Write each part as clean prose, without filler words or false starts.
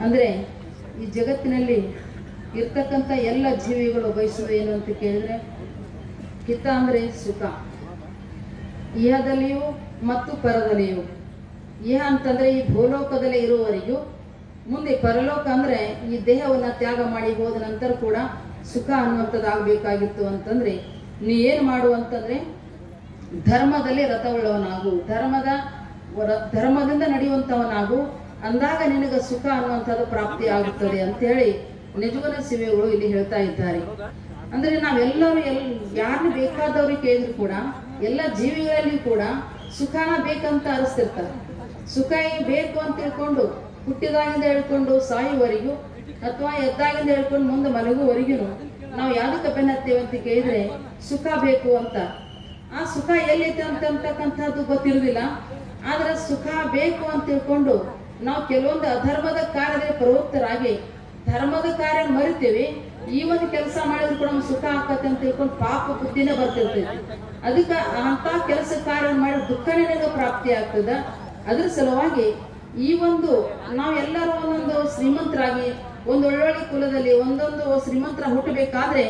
ಅಂದರೆ ಈ ಜಗತ್ತಿನಲ್ಲಿ ಇರ್ತಕ್ಕಂಥ ಎಲ್ಲ ಜೀವಿಗಳು ಬಯಸುವುದು ಏನು ಅಂತ ಕೇಳಿದರೆ ಹಿತ ಅಂದರೆ ಸುಖ, ಇಹದಲ್ಲಿಯೂ ಮತ್ತು ಪರದಲ್ಲಿಯೂ. ಇಹ ಅಂತಂದರೆ ಈ ಭೂಲೋಕದಲ್ಲೇ ಇರುವವರೆಗೂ, ಮುಂದೆ ಪರಲೋಕ ಅಂದರೆ ಈ ದೇಹವನ್ನು ತ್ಯಾಗ ಮಾಡಿ ಹೋದ ನಂತರ ಕೂಡ ಸುಖ ಅನ್ನುವಂಥದ್ದು ಆಗಬೇಕಾಗಿತ್ತು ಅಂತಂದರೆ ನೀ ಏನು ಮಾಡು ಅಂತಂದರೆ ಧರ್ಮದಲ್ಲಿ ರಥವುಳ್ಳವನಾಗು, ಧರ್ಮದಿಂದ ನಡೆಯುವಂಥವನಾಗು, ಅಂದಾಗ ನಿನಗೆ ಸುಖ ಅನ್ನುವಂಥದ್ದು ಪ್ರಾಪ್ತಿ ಆಗುತ್ತದೆ ಅಂತೇಳಿ ನಿಜವನ ಶಿವೆಗಳು ಇಲ್ಲಿ ಹೇಳ್ತಾ ಇದ್ದಾರೆ. ಅಂದರೆ ನಾವೆಲ್ಲರೂ ಯಾರನ್ನ ಬೇಕಾದವ್ರಿಗೆ ಕೇಳಿದ್ರು ಕೂಡ ಎಲ್ಲ ಜೀವಿಗಳಲ್ಲಿ ಕೂಡ ಸುಖನ ಬೇಕಂತ ಅನಿಸ್ತಿರ್ತಾರೆ. ಸುಖ ಬೇಕು ಅಂತ ತಿಳ್ಕೊಂಡು ಹುಟ್ಟಿದಾಗಿಂದ ಹೇಳ್ಕೊಂಡು ಸಾಯುವವರೆಗೂ ಅಥವಾ ಎದ್ದಾಗಿಂದ ಹೇಳ್ಕೊಂಡು ಮುಂದೆ ಮಲಗುವವರೆಗೂ ನಾವು ಯಾವುದಕ್ಕೆ ಬೆನ್ನತ್ತೀವಿ ಅಂತ ಕೇಳಿದ್ರೆ ಸುಖ ಬೇಕು ಅಂತ. ಆ ಸುಖ ಎಲ್ಲೈತೆ ಅಂತಕ್ಕಂಥದ್ದು ಗೊತ್ತಿರುವುದಿಲ್ಲ. ಆದ್ರೆ ಸುಖ ಬೇಕು ಅಂತ ತಿಳ್ಕೊಂಡು ನಾವು ಕೆಲವೊಂದು ಅಧರ್ಮದ ಕಾರ್ಯದಲ್ಲಿ ಪ್ರವೃತ್ತರಾಗಿ ಧರ್ಮದ ಕಾರ್ಯ ಮರಿತೀವಿ. ಈ ಒಂದು ಕೆಲಸ ಮಾಡಿದ್ರು ಕೂಡ ನಮ್ಗೆ ಸುಖ ಆಕತ್ತೆ ಅಂತ ತಿಳ್ಕೊಂಡು ಪಾಪ ಬುದ್ಧಿನೇ ಬರ್ತಿರ್ತೈತಿ. ಅದಕ್ಕೆ ಅಂತ ಕೆಲಸ ಕಾರ್ಯ ಮಾಡಿ ದುಃಖನೇ ನನಗೆ ಪ್ರಾಪ್ತಿ ಆಗ್ತದ. ಅದ್ರ ಸಲುವಾಗಿ ಈ ಒಂದು ನಾವೆಲ್ಲರೂ ಒಂದೊಂದು ಶ್ರೀಮಂತರಾಗಿ ಒಂದು ಒಳ್ಳೊಳ್ಳೆ ಕುಲದಲ್ಲಿ ಒಂದೊಂದು ಶ್ರೀಮಂತರ ಹುಟ್ಟಬೇಕಾದ್ರೆ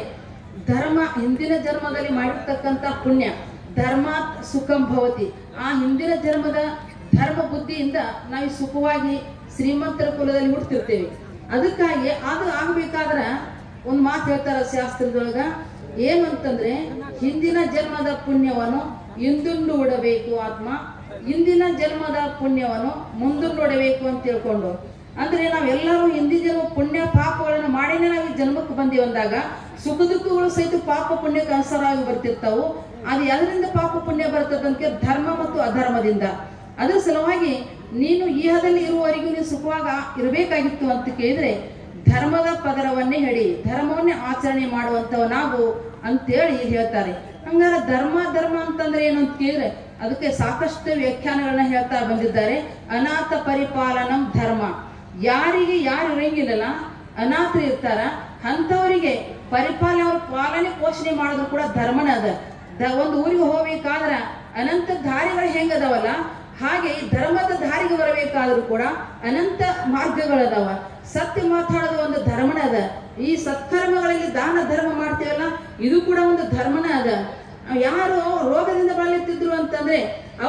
ಧರ್ಮ ಹಿಂದಿನ ಜನ್ಮದಲ್ಲಿ ಮಾಡಿರ್ತಕ್ಕಂಥ ಪುಣ್ಯ ಧರ್ಮ ಸುಖಂ ಭವತಿ. ಆ ಹಿಂದಿನ ಜನ್ಮದ ಧರ್ಮ ಬುದ್ಧಿಯಿಂದ ನಾವು ಸುಖವಾಗಿ ಶ್ರೀಮಂತರ ಕುಲದಲ್ಲಿ ಹುಟ್ಟುತ್ತಿರ್ತೇವೆ. ಅದಕ್ಕಾಗಿ ಅದು ಆಗ್ಬೇಕಾದ್ರೆ ಒಂದು ಮಾತು ಹೇಳ್ತಾರ ಶಾಸ್ತ್ರದೊಳಗ, ಏನು ಅಂತಂದ್ರೆ ಹಿಂದಿನ ಜನ್ಮದ ಪುಣ್ಯವನ್ನು ಇಂದುಂಡು ಉಡಬೇಕು ಆತ್ಮ, ಇಂದಿನ ಜನ್ಮದ ಪುಣ್ಯವನ್ನು ಮುಂದುಂಡೊಡಬೇಕು ಅಂತ ತಿಳ್ಕೊಂಡು. ಅಂದ್ರೆ ನಾವೆಲ್ಲರೂ ಹಿಂದಿನ ಜನ್ಮ ಪುಣ್ಯ ಪಾಪಗಳನ್ನು ಮಾಡಿನೇ ನಾವು ಈ ಜನ್ಮಕ್ಕೆ ಬಂದೀವಿ ಅಂದಾಗ ಸುಖ ದುಃಖಗಳು ಸಹಿತ ಪಾಪ ಪುಣ್ಯಕ್ಕೆ ಅನುಸಾರವಾಗಿ ಬರ್ತಿರ್ತಾವು. ಅದು ಯಾವ್ದರಿಂದ ಪಾಪ ಪುಣ್ಯ ಬರ್ತದಂತೆ? ಧರ್ಮ ಮತ್ತು ಅಧರ್ಮದಿಂದ. ಅದ್ರ ಸಲುವಾಗಿ ನೀನು ಈಹದಲ್ಲಿ ಇರುವವರೆಗೂ ನೀನು ಸುಖವಾಗಿ ಇರಬೇಕಾಗಿತ್ತು ಅಂತ ಕೇಳಿದ್ರೆ ಧರ್ಮದ ಪದರವನ್ನೇ ಹೇಳಿ ಧರ್ಮವನ್ನೇ ಆಚರಣೆ ಮಾಡುವಂಥವನಾಗು ಅಂತೇಳಿ ಹೇಳ್ತಾರೆ. ಹಂಗಾರೆ ಧರ್ಮ ಅಂತಂದ್ರೆ ಏನು ಅಂತ ಕೇಳಿದ್ರೆ ಅದಕ್ಕೆ ಸಾಕಷ್ಟು ವ್ಯಾಖ್ಯಾನಗಳನ್ನ ಹೇಳ್ತಾ ಬಂದಿದ್ದಾರೆ. ಅನಾಥ ಪರಿಪಾಲನಂ ಧರ್ಮ. ಯಾರಿಗೆ ಯಾರು ಇರಂಗಿಲ್ಲಲ್ಲ, ಅನಾಥರು ಇರ್ತಾರ, ಅಂಥವರಿಗೆ ಪಾಲನೆ ಪೋಷಣೆ ಮಾಡೋದು ಕೂಡ ಧರ್ಮನ ಅದ. ಒಂದು ಊರಿಗೆ ಹೋಗ್ಬೇಕಾದ್ರ ಅನಂತ ದಾರಿಗಳು ಹೆಂಗದವಲ್ಲ ಹಾಗೆ ಈ ಧರ್ಮದ ದಾರಿಗೆ ಬರಬೇಕಾದ್ರೂ ಕೂಡ ಅನಂತ ಮಾರ್ಗಗಳದಾವ. ಸತ್ಯ ಮಾತಾಡೋದು ಒಂದು ಧರ್ಮನ ಅದ. ಈ ಸತ್ಕರ್ಮಗಳಲ್ಲಿ ದಾನ ಧರ್ಮ ಮಾಡ್ತೀವಲ್ಲ ಇದು ಕೂಡ ಒಂದು ಧರ್ಮನ ಅದ. ಯಾರು ರೋಗದಿಂದ ಬಳಲುತ್ತಿದ್ರು ಅಂತಂದ್ರೆ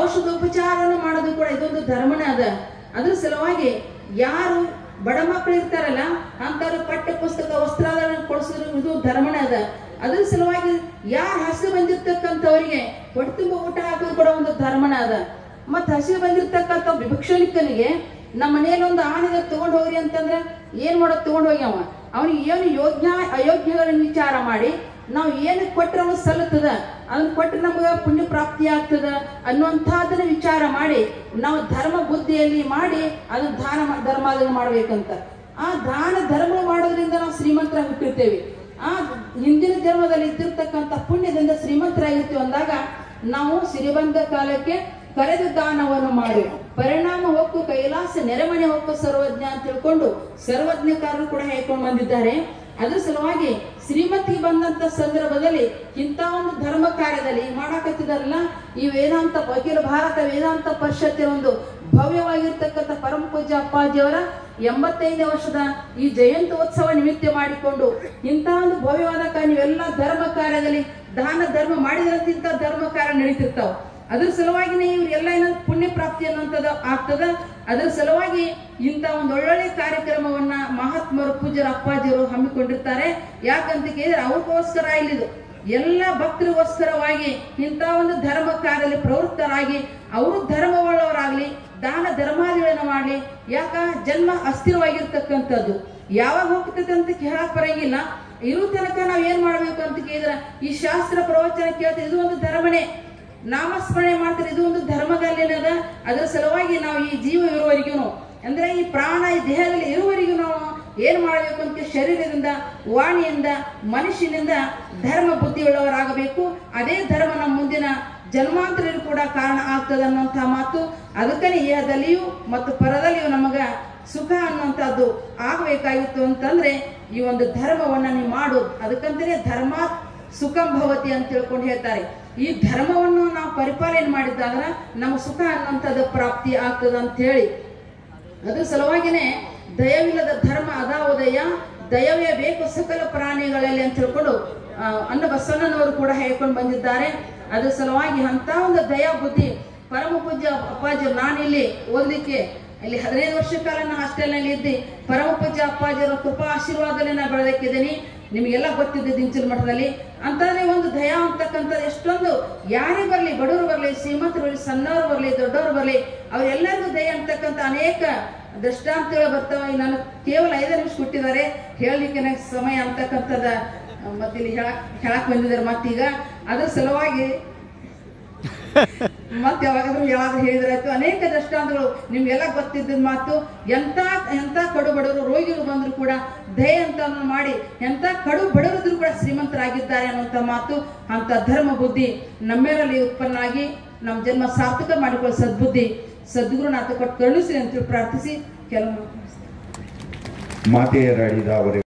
ಔಷಧೋಪಚಾರವನ್ನು ಮಾಡೋದು ಕೂಡ ಇದೊಂದು ಧರ್ಮನ ಅದ. ಅದ್ರ ಸಲುವಾಗಿ ಯಾರು ಬಡ ಮಕ್ಕಳು ಇರ್ತಾರಲ್ಲ ಅಂತವ್ರು ಪಠ್ಯ ಪುಸ್ತಕ ವಸ್ತ್ರಾಧಾರ ಕೊಡಿಸಿದ್ರು ಇದು ಧರ್ಮನ ಅದ. ಅದ್ರ ಸಲುವಾಗಿ ಯಾರು ಹಸಿ ಬಂದಿರ್ತಕ್ಕಂಥವರಿಗೆ ಹೊಟ್ಟೆ ತುಂಬ ಊಟ ಹಾಕೋದು ಕೂಡ ಒಂದು ಧರ್ಮನ ಅದ. ಮತ್ ಹಸಿ ಬಂದಿರ್ತಕ್ಕಂಥ ಭಿಕ್ಷುಕನಿಗೆ ನಮ್ಮ ಮನೆಯಲ್ಲಿ ಒಂದು ಆನೆದ ತಗೊಂಡು ಹೋಗ್ರಿ ಅಂತಂದ್ರೆ ಏನ್ ಮಾಡೋದು? ತಗೊಂಡು ಹೋಗಿ ಅವನಿಗೆ ಏನು ಯೋಗ್ಯ ಅಯೋಗ್ಯಗಳನ್ನು ವಿಚಾರ ಮಾಡಿ ನಾವು ಏನು ಕೊಟ್ಟರೆ ಅವನು ಸಲ್ಲುತ್ತದ, ಅದನ್ನ ಕೊಟ್ಟರೆ ನಮ್ಗೆ ಪುಣ್ಯ ಪ್ರಾಪ್ತಿ ಆಗ್ತದ ಅನ್ನುವಂಥದ್ದನ್ನ ವಿಚಾರ ಮಾಡಿ ನಾವು ಧರ್ಮ ಬುದ್ಧಿಯಲ್ಲಿ ಮಾಡಿ ಅದನ್ನ ಧರ್ಮಾದನ್ನು ಮಾಡ್ಬೇಕಂತ. ಆ ದಾನ ಧರ್ಮ ಮಾಡೋದ್ರಿಂದ ನಾವು ಶ್ರೀಮಂತರಾಗಿ ಹುಟ್ಟಿರ್ತೇವೆ. ಆ ಹಿಂದಿನ ಜನ್ಮದಲ್ಲಿ ಇದ್ದಿರ್ತಕ್ಕಂಥ ಪುಣ್ಯದಿಂದ ಶ್ರೀಮಂತರಾಗಿರ್ತೀವಿ ಅಂದಾಗ ನಾವು ಸಿರಿಬಂದ ಕಾಲಕ್ಕೆ ಕರೆದು ದಾನವನ್ನು ಮಾಡಿ ಪರಿಣಾಮ ಹೊಕ್ಕು ಕೈಲಾಸ ನೆರೆಮನೆ ಹೊಕ್ಕು ಸರ್ವಜ್ಞ ಅಂತ ತಿಳ್ಕೊಂಡು ಸರ್ವಜ್ಞಕಾರರು ಕೂಡ ಹೇಳ್ಕೊಂಡು ಬಂದಿದ್ದಾರೆ. ಅದ್ರ ಸಲುವಾಗಿ ಶ್ರೀಮಂತಿಗೆ ಬಂದಂತ ಸಂದರ್ಭದಲ್ಲಿ ಇಂಥ ಒಂದು ಧರ್ಮ ಕಾರ್ಯದಲ್ಲಿ ಮಾಡಾಕತ್ತಿದಾರಲ್ಲ ಈ ವೇದಾಂತ ಅಖಿಲ ಭಾರತ ವೇದಾಂತ ಪರಿಷತ್ತಿನ ಒಂದು ಭವ್ಯವಾಗಿರ್ತಕ್ಕಂಥ ಪರಮ ಪೂಜ್ಯ ಅಪ್ಪಾಜಿಯವರ 85ನೇ ವರ್ಷದ ಈ ಜಯಂತ್ಯೋತ್ಸವ ನಿಮಿತ್ತ ಮಾಡಿಕೊಂಡು ಇಂಥ ಒಂದು ಭವ್ಯವಾದ ನೀವೆಲ್ಲ ಧರ್ಮ ಕಾರ್ಯದಲ್ಲಿ ದಾನ ಧರ್ಮ ಮಾಡಿದ್ರಂತ ಧರ್ಮ ಕಾರ್ಯ ನಡೀತಿರ್ತಾವ. ಅದ್ರ ಸಲುವಾಗಿನೇ ಇವ್ರೆಲ್ಲ ಏನಾದ್ರು ಪುಣ್ಯ ಪ್ರಾಪ್ತಿ ಅನ್ನುವಂಥದ್ದು ಆಗ್ತದ. ಅದ್ರ ಸಲುವಾಗಿ ಇಂಥ ಒಂದು ಒಳ್ಳೊಳ್ಳೆ ಕಾರ್ಯಕ್ರಮವನ್ನ ಮಹಾತ್ಮರು ಪೂಜ್ಯರ ಅಪ್ಪಾಜಿಯವರು ಹಮ್ಮಿಕೊಂಡಿರ್ತಾರೆ. ಯಾಕಂತ ಕೇಳಿದ್ರೆ ಅವ್ರಿಗೋಸ್ಕರ ಇಲ್ಲಿದು ಎಲ್ಲ ಭಕ್ತರಿಗೋಸ್ಕರವಾಗಿ ಇಂಥ ಒಂದು ಧರ್ಮ ಕಾರ್ಯದಲ್ಲಿ ಪ್ರವೃತ್ತರಾಗಿ ಅವರು ಧರ್ಮವುಳ್ಳವರಾಗ್ಲಿ ದಾನ ಧರ್ಮಾದಿಗಳನ್ನ ಮಾಡ್ಲಿ. ಯಾಕ ಜನ್ಮ ಅಸ್ಥಿರವಾಗಿರ್ತಕ್ಕಂಥದ್ದು ಯಾವಾಗ ಹೋಗ್ತದೆ ಅಂತ ಕೇಳಕ್ ಬರಂಗಿಲ್ಲ. ಇರೋ ತನಕ ನಾವ್ ಏನ್ ಮಾಡ್ಬೇಕು ಅಂತ ಕೇಳಿದ್ರೆ ಈ ಶಾಸ್ತ್ರ ಪ್ರವಚನ ಕೇಳ್ತಾರೆ, ಇದು ಒಂದು ಧರ್ಮನೇ. ನಾಮಸ್ಮರಣೆ ಮಾಡ್ತಾರೆ, ಇದು ಒಂದು ಧರ್ಮದಲ್ಲಿ ಏನದ. ಅದರ ಸಲುವಾಗಿ ನಾವು ಈ ಜೀವ ಇರುವವರೆಗೂ ಅಂದ್ರೆ ಈ ಪ್ರಾಣ ಈ ದೇಹದಲ್ಲಿ ಇರುವವರೆಗೂ ನಾವು ಏನ್ ಮಾಡಬೇಕು ಅಂತ ಶರೀರದಿಂದ ವಾಣಿಯಿಂದ ಮನುಷ್ಯನಿಂದ ಧರ್ಮ ಬುದ್ಧಿ ಉಳ್ಳವರಾಗಬೇಕು. ಅದೇ ಧರ್ಮ ನಮ್ಮ ಮುಂದಿನ ಜನ್ಮಾಂತರರು ಕೂಡ ಕಾರಣ ಆಗ್ತದೆ ಅನ್ನುವಂಥ ಮಾತು. ಅದಕ್ಕನೇ ಇಹದಲ್ಲಿಯೂ ಮತ್ತು ಪರದಲ್ಲಿಯೂ ನಮಗ ಸುಖ ಅನ್ನುವಂಥದ್ದು ಆಗಬೇಕಾಗಿತ್ತು ಅಂತಂದ್ರೆ ಈ ಒಂದು ಧರ್ಮವನ್ನ ನೀವು ಮಾಡೋದು. ಅದಕ್ಕಂತಾನೆ ಧರ್ಮ ಸುಖಂ ಭವತಿ ಅಂತ ತಿಳ್ಕೊಂಡು ಹೇಳ್ತಾರೆ. ಈ ಧರ್ಮವನ್ನು ನಾವು ಪರಿಪಾಲನೆ ಮಾಡಿದ್ದಾದ್ರೆ ನಮ್ಮ ಸುಖ ಅನ್ನುವಂಥದ್ದು ಪ್ರಾಪ್ತಿ ಆಗ್ತದ ಅಂತ ಹೇಳಿ ಅದ್ರ ಸಲುವಾಗಿನೇ ದಯವಿಲ್ಲದ ದಯವೇ ಬೇಕು ಸಕಲ ಪ್ರಾಣಿಗಳಲ್ಲಿ ಅಂತ ಹೇಳ್ಕೊಂಡು ಅನ್ನ ಬಸವಣ್ಣನವರು ಕೂಡ ಹೇಳ್ಕೊಂಡು ಬಂದಿದ್ದಾರೆ. ಅದ್ರ ಸಲುವಾಗಿ ಅಂತ ಒಂದು ದಯಾ ಬುದ್ಧಿ ಪರಮ ಪೂಜ್ಯ ಅಪ್ಪಾಜಿ, ನಾನಿಲ್ಲಿ ಓದಲಿಕ್ಕೆ ಇಲ್ಲಿ 15 ವರ್ಷ ಕಾಲ ನಾನು ಹಾಸ್ಟೆಲ್ನಲ್ಲಿ ಇದ್ದೆ. ಪರಮ ಪೂಜ್ಯ ಅಪ್ಪಾಜಿಯವರ ಕೃಪಾ ಆಶೀರ್ವಾದದಲ್ಲಿ ನಾನು ಬೆಳೆದಕ್ಕಿದ್ದೀನಿ. ನಿಮಗೆಲ್ಲ ಗೊತ್ತಿದ್ದೆ ದಿಂಚಲ ಮಠದಲ್ಲಿ. ಅಂತಂದ್ರೆ ಒಂದು ದಯಾ ಅಂತಕ್ಕಂಥದ್ದು ಎಷ್ಟೊಂದು ಯಾರೇ ಬರಲಿ, ಬಡವರು ಬರಲಿ, ಶ್ರೀಮಂತರು ಬರಲಿ, ಸಣ್ಣವರು ಬರಲಿ, ದೊಡ್ಡವರು ಬರಲಿ, ಅವರೆಲ್ಲರಿಗೂ ದಯೆ ಅಂತಕ್ಕಂಥ ಅನೇಕ ದೃಷ್ಟಾಂತಗಳು ಬರ್ತವೆ. ನಾನು ಕೇವಲ 5 ನಿಮಿಷ ಕೊಟ್ಟಿದ್ದಾರೆ ಹೇಳಲಿಕ್ಕೆ ನನಗೆ ಸಮಯ ಅಂತಕ್ಕಂಥದ ಮತ್ತೆ ಇಲ್ಲಿ ಹೇಳಕ್ ಬಂದಿದ್ದಾರೆ. ಮತ್ತೀಗ ಅದ್ರ ಸಲುವಾಗಿ ಮತ್ತೆ ಯಾವಾಗಾದ್ರೂ ಯಾವಾಗ ಹೇಳಿದ್ರಾಯ್ತು. ಅನೇಕ ದೃಷ್ಟಾಂತಗಳು ನಿಮ್ಗೆಲ್ಲ ಗೊತ್ತಿದ್ದ ಮಾತು. ಎಂತ ಕಡು ಬಡವರು ರೋಗಿಗಳು ಬಂದ್ರು ಕೂಡ ದಯೆ ಅಂತ ಮಾಡಿ ಎಂತ ಕಡು ಬಡವರಿದ್ರು ಕೂಡ ಶ್ರೀಮಂತರಾಗಿದ್ದಾರೆ ಅನ್ನುವಂಥ ಮಾತು. ಅಂತ ಧರ್ಮ ಬುದ್ಧಿ ನಮ್ಮೆಲ್ಲರಲ್ಲಿ ಉತ್ಪನ್ನ ಆಗಿ ನಮ್ಮ ಜನ್ಮ ಸಾರ್ಥಕ ಮಾಡಿಕೊಳ್ಳೋ ಸದ್ಬುದ್ಧಿ ಸದ್ಗುರುನಾಥ ಕೊಟ್ಟು ಕರುಣಿಸಿ ಅಂತ ಪ್ರಾರ್ಥಿಸಿ ಕೆಲವು ಮಾತೆಯರಾಡಿದ ಅವರೇ